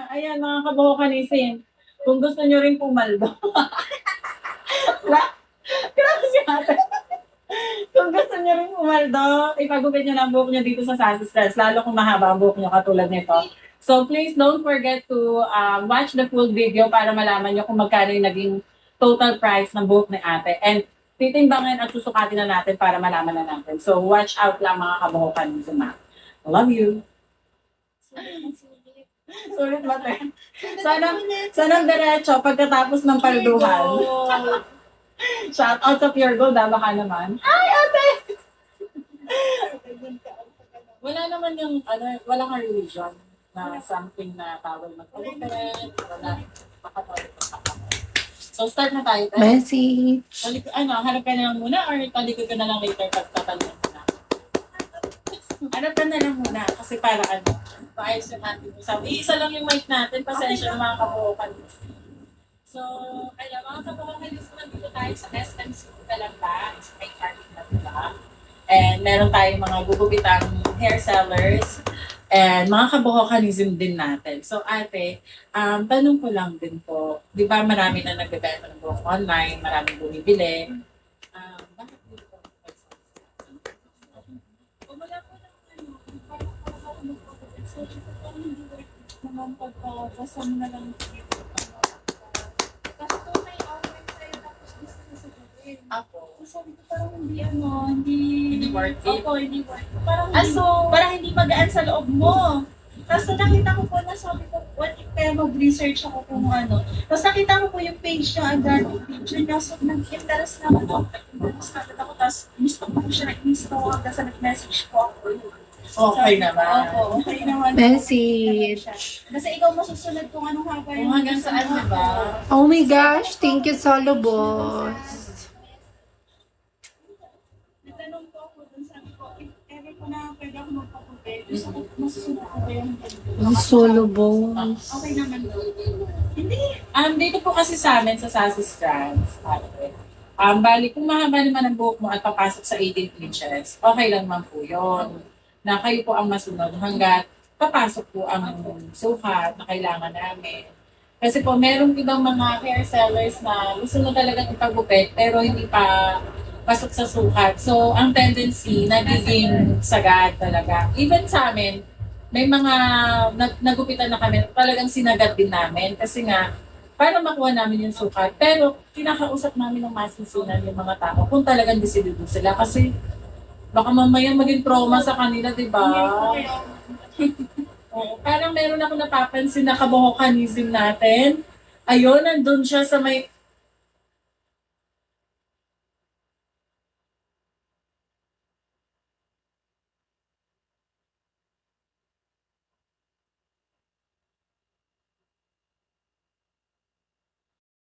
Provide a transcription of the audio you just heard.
Ayan, mga kabuhokanisin. Kung gusto nyo rin pumaldo. Grabe si ate. Kung gusto nyo rin pumaldo, ipagupit nyo na ang buhok nyo dito sa Sassy Styles, lalo kung mahaba ang buhok nyo katulad nito. So please don't forget to watch the full video para malaman nyo kung magkano yung naging total price ng buhok ni ate. And titimbangin at susukatin na natin para malaman na natin. So watch out lang mga kabuhokanisin. Love you. Sulit ba tayo? Sana diretso pagkatapos ng palduhan. Shout out sa Pure Gold, baka naman. Ay, ate! Wala naman yung, wala kang religion na something na tawag magpapit, wala, pakatawag. So, start na tayo. Message. Hanap ka na lang muna or talikod ka na lang later pagtatanong na? Hanap ka na lang muna kasi para paayos yung ating usapan. Isa lang yung mic natin, pasensya ng mga kabuokan. So, kaya mga kabuokan, nandito tayo sa SM Calamba, sa may parking lot ba? And meron tayong mga gugupitang hair sellers and mga kabuhokanism din natin. So ate, tanong ko lang din po, di ba marami na nagbebenta ng buhok online, maraming bumibili. Bakit dito? Wala po lang naman pagkabasa mo na lang dito. Tapos kung may offer sa'yo tapos gusto mo sagutin. Ako. Sabi ko parang hindi worth it? Opo, hindi worth it. Parang, So, parang hindi magaan sa loob mo. Tapos nakita ko po na sabi ko, what if kaya mag-research ako kung ano. Tapos nakita ko po yung page niya, ang daming picture niya. So nag-interest na ako. Tapos gusto ko siya na-install hanggang sa nag-message po ako. okay naman. Opo, okay naman. Message. Kasi ikaw masusunod kung anong haba Kung hanggang saan, di ba? Oh my gosh, thank you, Solo Boss. Natanong po ako dun, sabi ko, if ever ko na pwede ako magpaputi, gusto ko masusunod ko ba yung Ang Solo Boss. okay naman po. Hindi. Dito po kasi sa amin sa Sassy Strands, bali kung mahaba naman ang buhok mo at papasok sa 18 inches, okay lang man po yun. Na kayo po ang masunod hanggat papasok po ang sukat na kailangan namin. Kasi po, merong ibang mga hair sellers na gusto na talagang ipagupit pero hindi pa pasok sa sukat. So, ang tendency, nagiging sagad talaga. Even sa amin, may mga nagupitan na kami, talagang sinagat din namin. Kasi nga, para makuha namin yung sukat. Pero, kinakausap namin ng masinsinan yung mga tao kung talagang desidido sila. Kasi, baka mamaya maging trauma sa kanila, di ba? Parang meron ako napapansin na kabuhokanism natin. Ayun, nandun siya sa may